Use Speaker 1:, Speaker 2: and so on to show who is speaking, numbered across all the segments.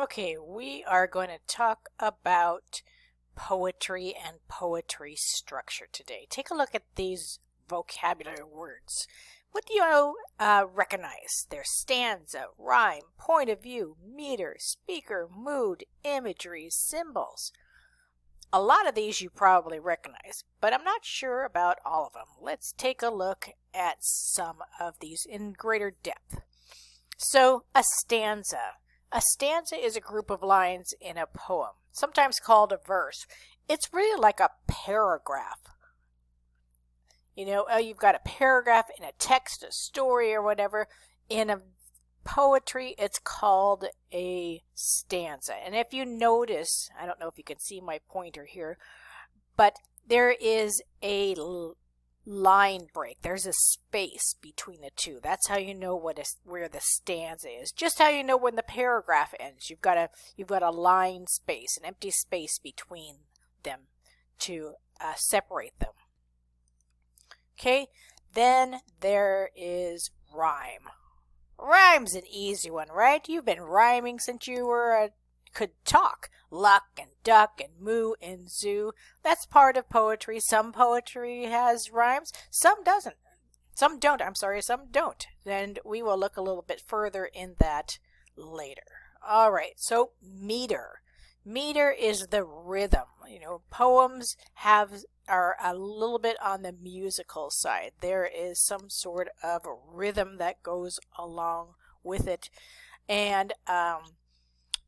Speaker 1: Okay, we are going to talk about poetry and poetry structure today. Take a look at these vocabulary words. What do you recognize? There's stanza, rhyme, point of view, meter, speaker, mood, imagery, symbols. A lot of these you probably recognize, but I'm not sure about all of them. Let's take a look at some of these in greater depth. So, a stanza. A stanza is a group of lines in a poem, sometimes called a verse. It's really like a paragraph. You've got a paragraph in a text, a story, or whatever. In a poetry, it's called a stanza. And if you notice, I don't know if you can see my pointer here, but there is a line break. There's a space between the two. That's how you know where the stanza is. Just how you know when the paragraph ends. You've got a line space, an empty space between them to separate them. Okay, then there is rhyme. Rhyme's an easy one, right? You've been rhyming since you could talk. Luck and duck and moo and zoo. That's part of poetry. Some poetry has rhymes. Some doesn't. Some don't. Some don't. And we will look a little bit further in that later. All right. So meter. Meter is the rhythm. Poems are a little bit on the musical side. There is some sort of rhythm that goes along with it. And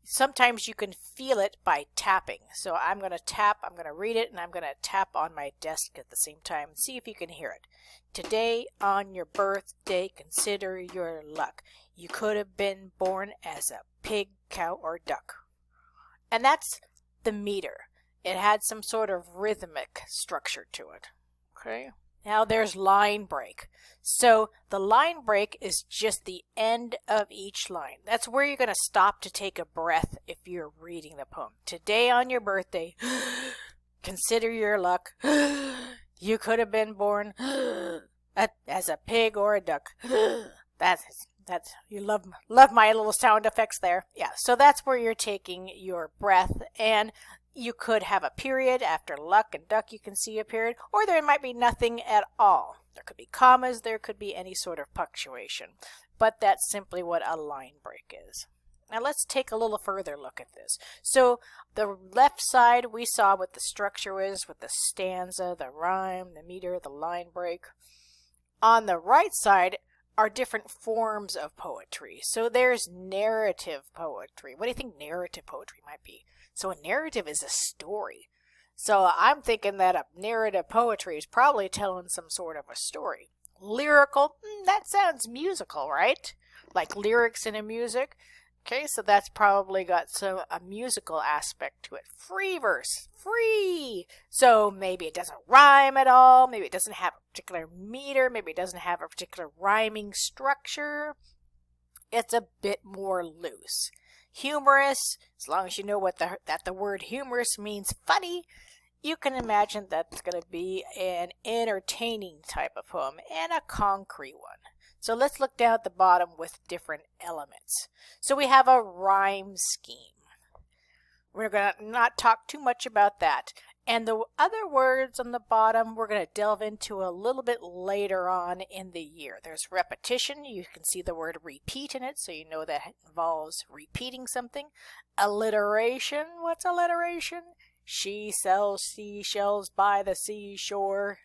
Speaker 1: sometimes you can feel it by tapping. So I'm going to tap, I'm going to read it, and I'm going to tap on my desk at the same time and see if you can hear it. Today on your birthday, consider your luck. You could have been born as a pig, cow, or duck. And that's the meter. It had some sort of rhythmic structure to it. Okay. Now there's line break. So the line break is just the end of each line. That's where you're going to stop to take a breath if you're reading the poem. Today on your birthday, consider your luck. You could have been born as a pig or a duck. That's you love my little sound effects there. Yeah, so that's where you're taking your breath, and you could have a period after luck and duck. You can see a period, or there might be nothing at all. There could be commas, there could be any sort of punctuation, but that's simply what a line break is. Now let's take a little further look at this. So the left side we saw what the structure is with the stanza, the rhyme, the meter, the line break. On the right side are different forms of poetry. So there's narrative poetry. What do you think narrative poetry might be? So a narrative is a story. So I'm thinking that a narrative poetry is probably telling some sort of a story. Lyrical, that sounds musical, right? Like lyrics in a music. Okay, so that's probably got a musical aspect to it. Free verse, free. So maybe it doesn't rhyme at all. Maybe it doesn't have a particular meter. Maybe it doesn't have a particular rhyming structure. It's a bit more loose. Humorous, as long as you know that the word humorous means funny, you can imagine that's going to be an entertaining type of poem and a concrete one. So let's look down at the bottom with different elements. So we have a rhyme scheme. We're going to not talk too much about that. And the other words on the bottom we're going to delve into a little bit later on in the year. There's repetition. You can see the word repeat in it, so you know that involves repeating something. Alliteration. What's alliteration? She sells seashells by the seashore.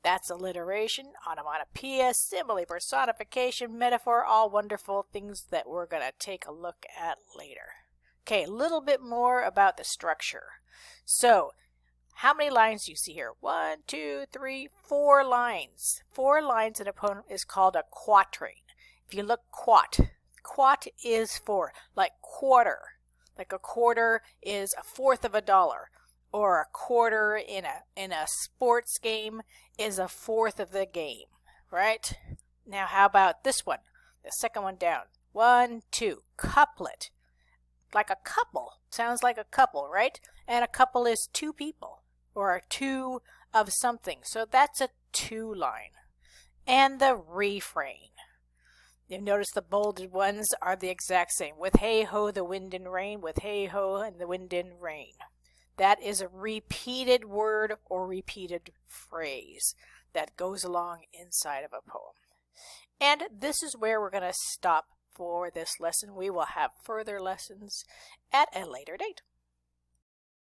Speaker 1: That's alliteration. Onomatopoeia, simile, personification, metaphor, all wonderful things that we're going to take a look at later. Okay, a little bit more about the structure. So, how many lines do you see here? 1, 2, 3, 4 lines. 4 lines in a poem is called a quatrain. If you look quat is for, like quarter. Like a quarter is a fourth of a dollar. Or a quarter in a sports game is a fourth of the game, right? Now how about this one? The second one down. 1, 2, couplet. Like a couple. Sounds like a couple, right? And a couple is 2 people. Or 2 of something. So that's a 2 line. And the refrain. You'll notice the bolded ones are the exact same. With hey ho, the wind and rain, with hey ho, and the wind and rain. That is a repeated word or repeated phrase that goes along inside of a poem. And this is where we're going to stop for this lesson. We will have further lessons at a later date.